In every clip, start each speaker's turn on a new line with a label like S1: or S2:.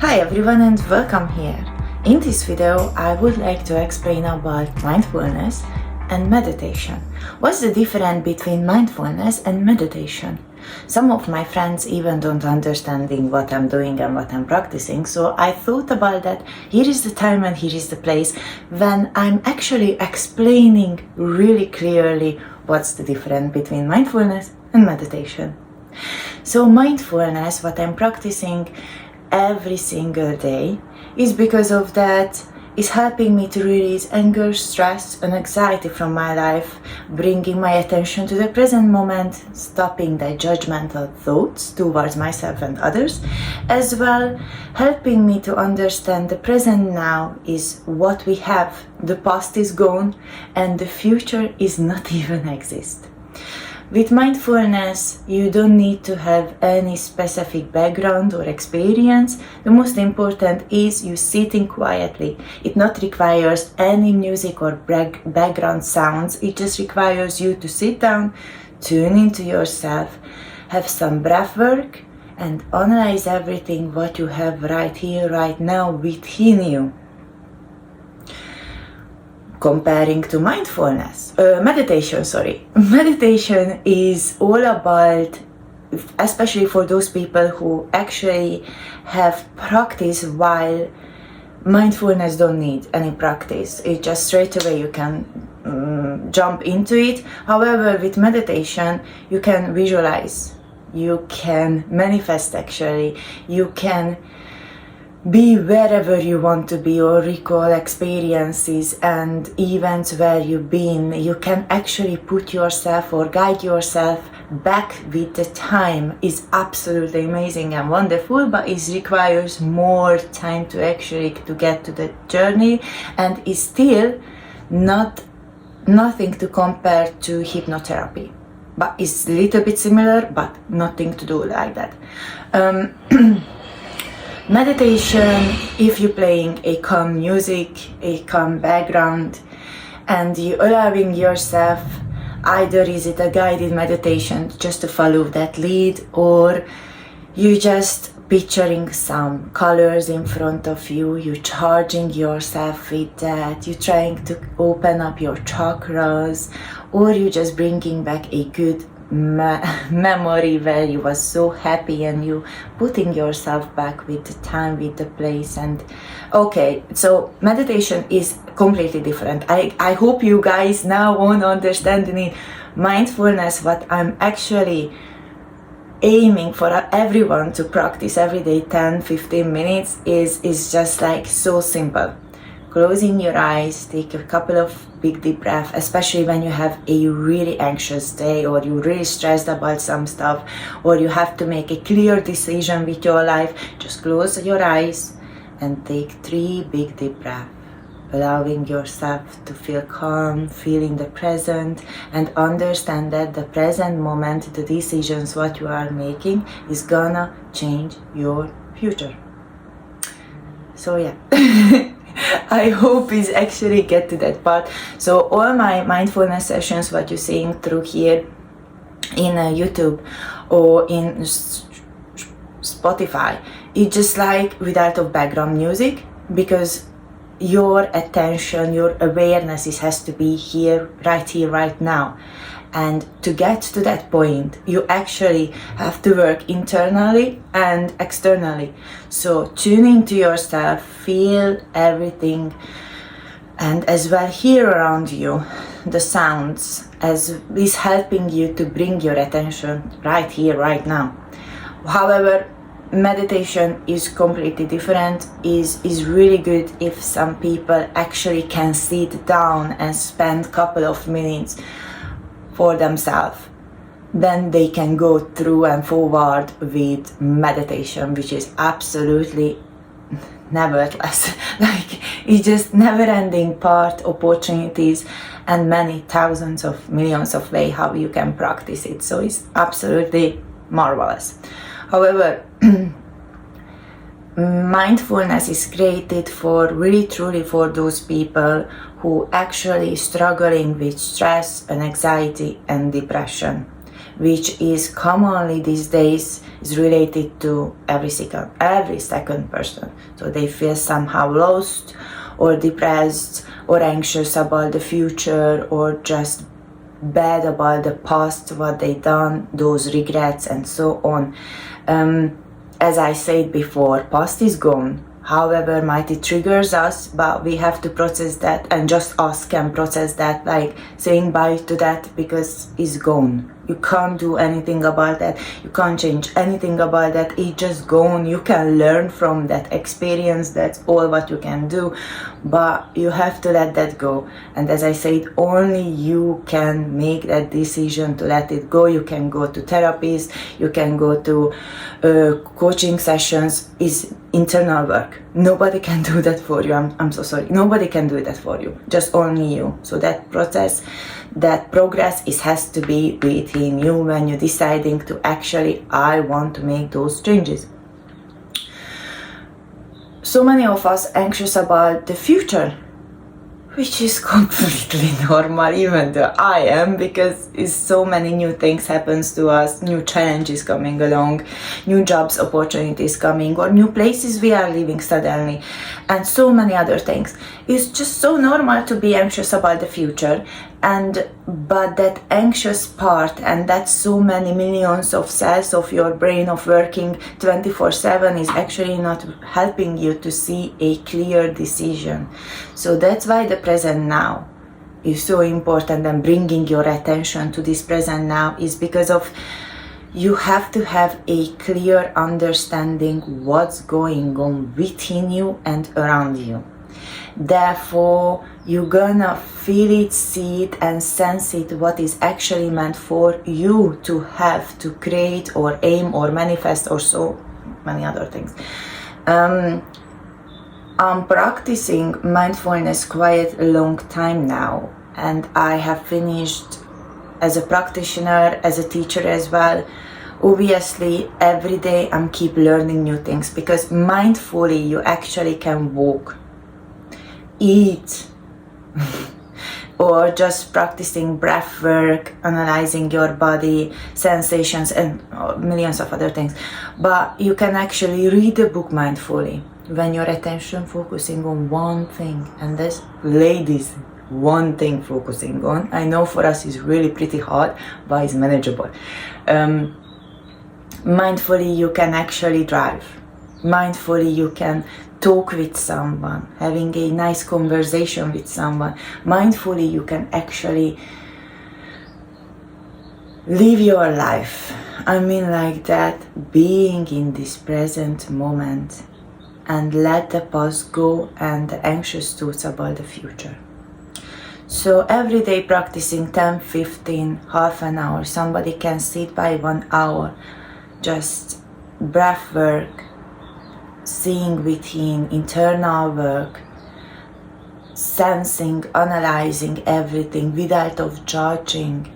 S1: Hi everyone and welcome here. In this video I would like to explain about mindfulness and meditation. What's the difference between mindfulness and meditation? Some of my friends even don't understanding what I'm doing and what I'm practicing, so I thought about that. Here is the time and here is the place when I'm actually explaining really clearly what's the difference between mindfulness and meditation. So mindfulness, what I'm practicing every single day, is because of that is helping me to release anger, stress and anxiety from my life, bringing my attention to the present moment, stopping the judgmental thoughts towards myself and others, as well helping me to understand the present now is what we have, the past is gone and the future is not even exist. With mindfulness, you don't need to have any specific background or experience. The most important is you sitting quietly. It not requires any music or background sounds. It just requires you to sit down, tune into yourself, have some breath work, and analyze everything what you have right here, right now within you. Comparing to meditation is all about, especially for those people who actually have practice, while mindfulness don't need any practice. It just straight away you can jump into it. However, with meditation you can visualize, you can manifest, actually you can be wherever you want to be or recall experiences and events where you've been. You can actually put yourself or guide yourself back with the time. Is absolutely amazing and wonderful, but it requires more time to actually to get to the journey, and is still nothing to compare to hypnotherapy, but it's a little bit similar, but nothing to do like that. Meditation, if you're playing a calm music, a calm background, and you're allowing yourself, either is it a guided meditation just to follow that lead, or you just picturing some colors in front of you, you're charging yourself with that, you're trying to open up your chakras, or you're just bringing back a good memory where you was so happy and you putting yourself back with the time, with the place. And okay, so meditation is completely different. I hope you guys now won't understand it. Mindfulness, what I'm actually aiming for everyone to practice every day, 10-15 minutes, is just like so simple. Closing your eyes, take a couple of big deep breaths, especially when you have a really anxious day or you're really stressed about some stuff, or you have to make a clear decision with your life. Just close your eyes and take 3 big deep breaths, allowing yourself to feel calm, feeling the present, and understand that the present moment, the decisions what you are making is gonna change your future. So yeah. I hope is actually get to that part. So all my mindfulness sessions, what you're seeing through here in YouTube or in Spotify, it's just like without of background music, because your attention, your awareness has to be here, right now. And to get to that point, you actually have to work internally and externally. So tune into yourself, feel everything, and as well hear around you the sounds, as is helping you to bring your attention right here, right now. However, meditation is completely different. Is really good if some people actually can sit down and spend a couple of minutes for themselves, then they can go through and forward with meditation, which is absolutely nevertheless like it's just never-ending part, opportunities, and many thousands of millions of ways how you can practice it. So it's absolutely marvelous. However, mindfulness is created for really truly for those people who actually struggling with stress and anxiety and depression, which is commonly these days is related to every second person. So they feel somehow lost or depressed or anxious about the future, or just bad about the past, what they done, those regrets and so on. As I said before, past is gone. However might it triggers us, but we have to process that, and just us can process that, like saying bye to that, because it's gone. You can't do anything about that. You can't change anything about that. It's just gone. You can learn from that experience. That's all what you can do. But you have to let that go. And as I said, only you can make that decision to let it go. You can go to therapists. You can go to coaching sessions. Is internal work. Nobody can do that for you. I'm so sorry. Nobody can do that for you. Just only you. So that process, that progress has to be within you when you're deciding to actually, I want to make those changes. So many of us anxious about the future, which is completely normal, even though I am, because it's so many new things happens to us, new challenges coming along, new jobs opportunities coming, or new places we are living suddenly, and so many other things. It's just so normal to be anxious about the future, but that anxious part, and that so many millions of cells of your brain of working 24/7 is actually not helping you to see a clear decision. So that's why the present now is so important, and bringing your attention to this present now is because of you have to have a clear understanding what's going on within you and around you. Therefore, you're gonna feel it, see it, and sense it, what is actually meant for you to have, to create, or aim, or manifest, or so many other things. I'm practicing mindfulness quite a long time now, and I have finished as a practitioner, as a teacher as well. Obviously, every day I'm keep learning new things, because mindfully you actually can walk, eat, or just practicing breath work, analyzing your body, sensations, and millions of other things. But you can actually read a book mindfully when your attention focusing on one thing, and this, ladies, one thing focusing on. I know for us it's really pretty hard, but it's manageable. Mindfully you can actually drive. Mindfully you can talk with someone, having a nice conversation with someone. Mindfully you can actually live your life. I mean, like that, being in this present moment, and let the past go and the anxious thoughts about the future. So every day practicing 10, 15, half an hour. Somebody can sit by 1 hour, just breath work, seeing within, internal work, sensing, analyzing everything without of judging.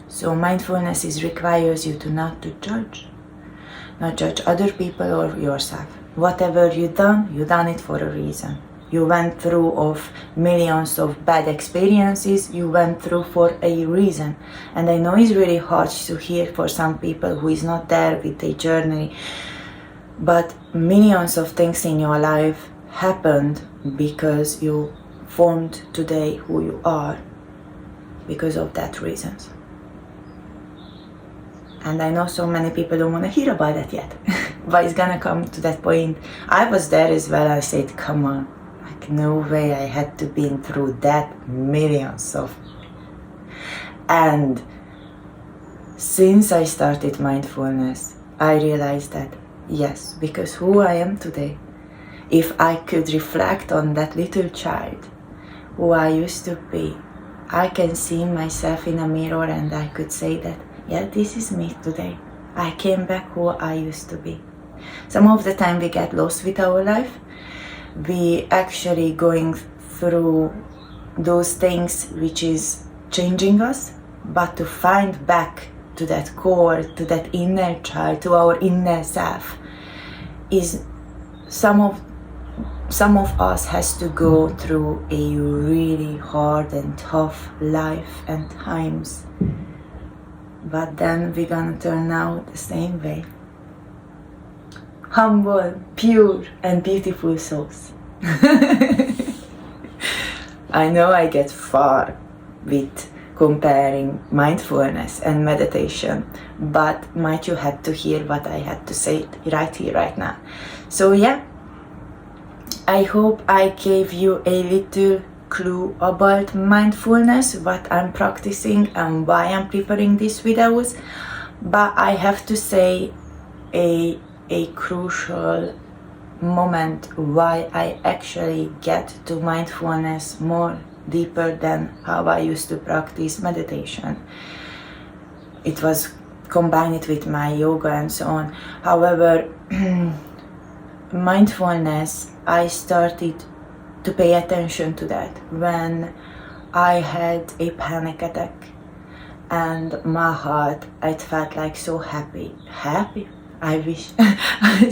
S1: So mindfulness requires you to not judge other people or yourself. Whatever you done it for a reason. You went through of millions of bad experiences, you went through for a reason. And I know it's really hard to hear for some people who is not there with a journey, but millions of things in your life happened because you formed today who you are, because of that reasons. And I know so many people don't want to hear about that yet, but it's gonna come to that point. I was there as well. I said, come on, like no way I had to be through that millions of. And since I started mindfulness, I realized that yes, because who I am today, if I could reflect on that little child who I used to be, I can see myself in a mirror and I could say that, yeah, this is me today. I came back who I used to be. Some of the time we get lost with our life. We actually going through those things which is changing us, but to find back to that core, to that inner child, to our inner self, is some of us has to go through a really hard and tough life and times but then we're gonna turn out the same way. Humble, pure, and beautiful souls. I know I get far with comparing mindfulness and meditation, but might you had to hear what I had to say right here, right now. So yeah, I hope I gave you a little clue about mindfulness, what I'm practicing and why I'm preparing these videos. But I have to say a crucial moment why I actually get to mindfulness more deeper than how I used to practice meditation. It was combined with my yoga and so on. However, mindfulness, I started to pay attention to that when I had a panic attack, and my heart, it felt like so happy, I wish,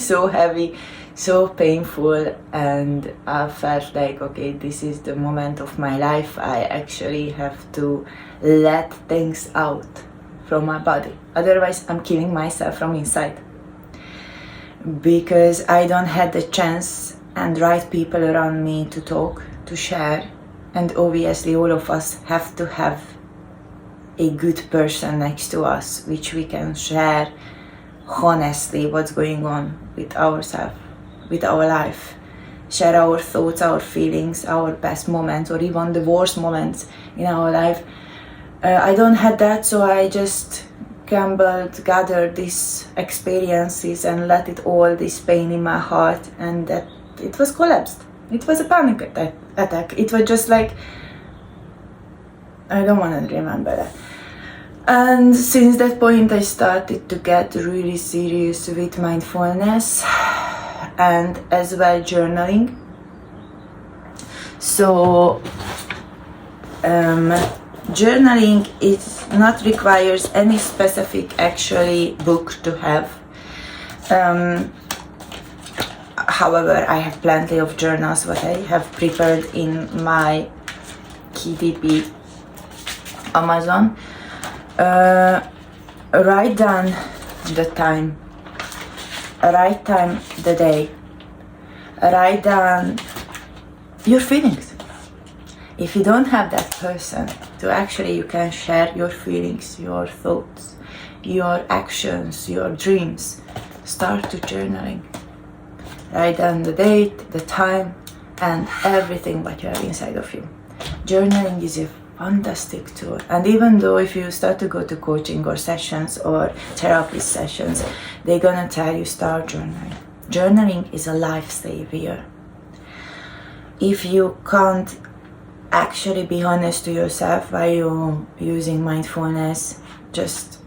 S1: so heavy, so painful, and I felt like, okay, this is the moment of my life. I actually have to let things out from my body, otherwise I'm killing myself from inside, because I don't have the chance and right people around me to talk, to share, and obviously all of us have to have a good person next to us which we can share honestly what's going on with ourselves, with our life, share our thoughts, our feelings, our best moments, or even the worst moments in our life. I don't have that, so I just gathered these experiences and let it all, this pain in my heart, and that it was collapsed. It was a panic attack. It was just like, I don't want to remember that. And since that point I started to get really serious with mindfulness and as well journaling. So journaling is not requires any specific actually book to have. However, I have plenty of journals what I have prepared in my KDP Amazon. Write down the time, write down the day, write down your feelings. If you don't have that person to actually, you can share your feelings, your thoughts, your actions, your dreams, start to journaling. Write down the date, the time, and everything what you have inside of you. Journaling is a fantastic tool, and even though if you start to go to coaching or sessions or therapy sessions, they're gonna tell you start journaling. Journaling is a lifesaver. If you can't actually be honest to yourself while you're using mindfulness, just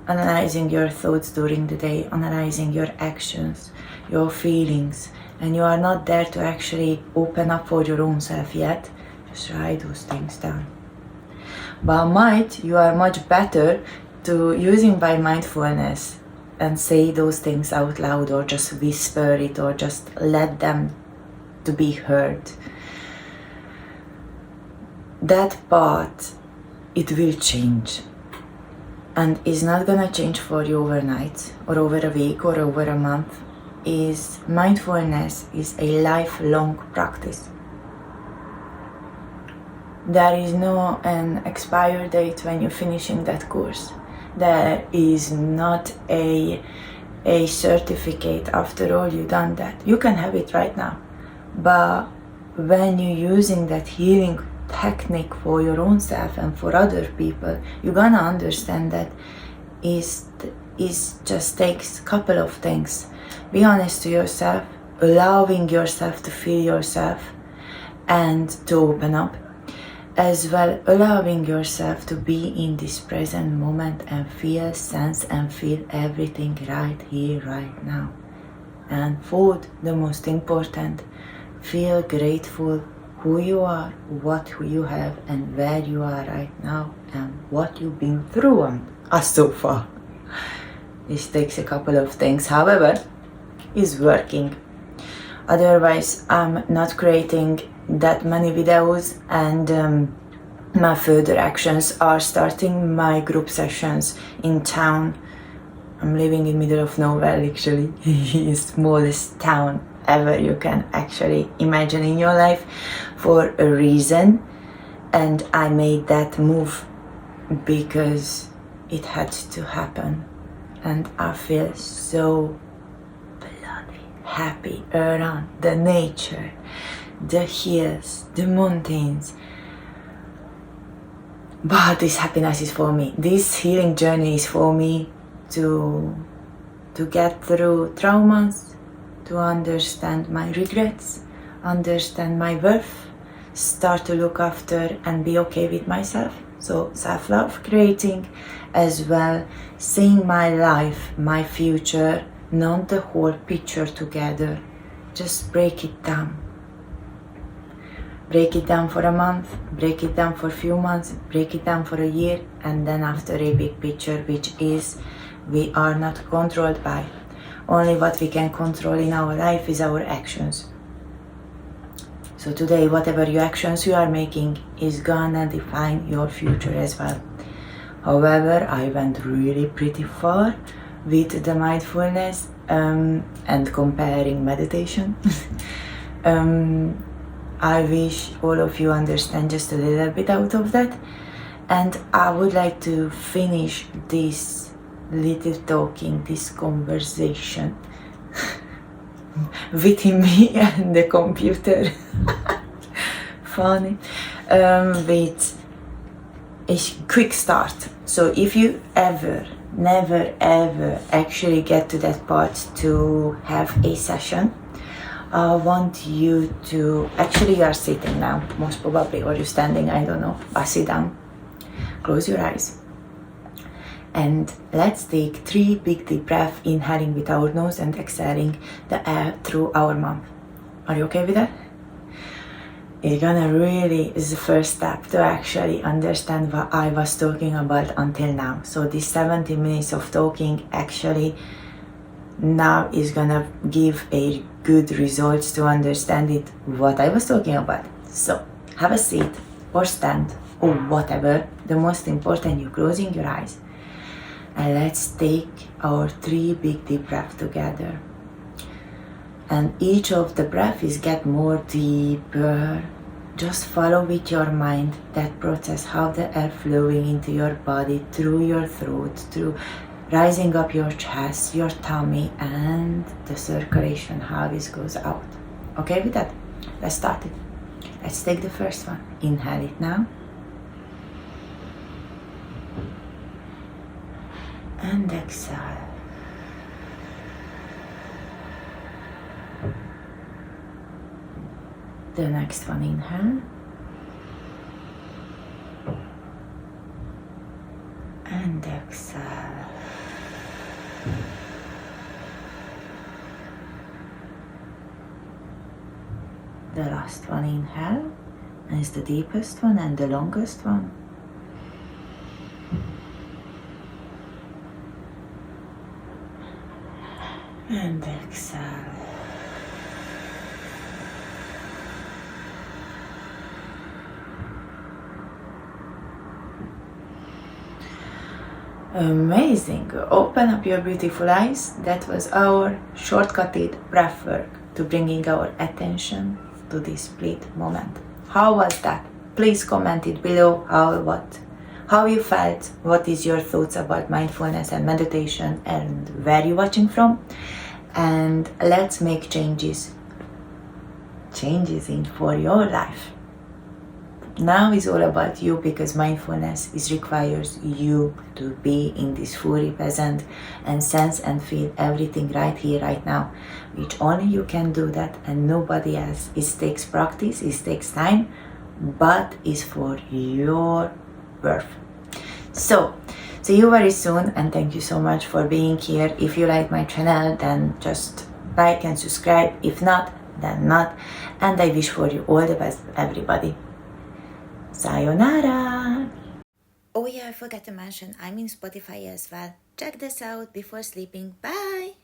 S1: analyzing your thoughts during the day, analyzing your actions, your feelings, and you are not there to actually open up for your own self yet, just write those things down. But you are much better to using by mindfulness and say those things out loud, or just whisper it, or just let them to be heard. That part, it will change, and is not gonna change for you overnight or over a week or over a month. Mindfulness is a lifelong practice. There is no an expire date when you're finishing that course. There is not a certificate after all you've done that. You can have it right now, but when you're using that healing technique for your own self and for other people, you're gonna understand that is just takes a couple of things. Be honest to yourself, allowing yourself to feel yourself and to open up, as well allowing yourself to be in this present moment and feel, sense and feel everything right here, right now. And fourth, the most important, feel grateful who you are, what you have, and where you are right now, and what you've been through so far. This takes a couple of things, however, is working. Otherwise, I'm not creating that many videos, and My further actions are starting my group sessions in town. I'm living in the middle of nowhere, actually. The smallest town ever you can actually imagine in your life, for a reason. And I made that move because it had to happen. And I feel so bloody happy around the nature, the hills, the mountains. But this happiness is for me. This healing journey is for me to get through traumas, to understand my regrets, understand my worth, start to look after and be okay with myself. So self-love, creating as well, seeing my life, my future, not the whole picture together. Just break it down. Break it down for a month, break it down for a few months, break it down for a year, and then after a big picture, which is we are not controlled by. Only what we can control in our life is our actions. So today, whatever your actions you are making is gonna define your future as well. However, I went really pretty far with the mindfulness and comparing meditation. I wish all of you understand just a little bit out of that. And I would like to finish this little talking, this conversation within me and the computer. Funny. With a quick start. So if you never ever actually get to that part to have a session, I want you to, actually you are sitting now, most probably, or you're standing, I don't know, but sit down, close your eyes. And let's take 3 big deep breaths, inhaling with our nose and exhaling the air through our mouth. Are you okay with that? It's gonna really, is the first step to actually understand what I was talking about until now. So this 70 minutes of talking actually now is gonna give a good results to understand it, what I was talking about. So have a seat or stand or whatever. The most important, you're closing your eyes. And let's take our 3 big deep breaths together. And each of the breaths get more deeper. Just follow with your mind that process, how the air flowing into your body, through your throat, through rising up your chest, your tummy, and the circulation, how this goes out. Okay with that? Let's start it. Let's take the first one. Inhale it now. And exhale. The next one, inhale. And exhale. The last one, inhale, and it's the deepest one and the longest one. And exhale. Amazing. Open up your beautiful eyes. That was our shortcutted breath work to bringing our attention to this split moment. How was that? Please comment it below how you felt, what is your thoughts about mindfulness and meditation, and where you're watching from. And let's make changes in for your life. Now is all about you, because mindfulness requires you to be in this fully present and sense and feel everything right here, right now, which only you can do that and nobody else. It takes practice, it takes time, but it's for your worth. So, see you very soon, and thank you so much for being here. If you like my channel, then just like and subscribe. If not, then not. And I wish for you all the best, everybody. Sayonara! Oh yeah, I forgot to mention, I'm in Spotify as well. Check this out before sleeping. Bye!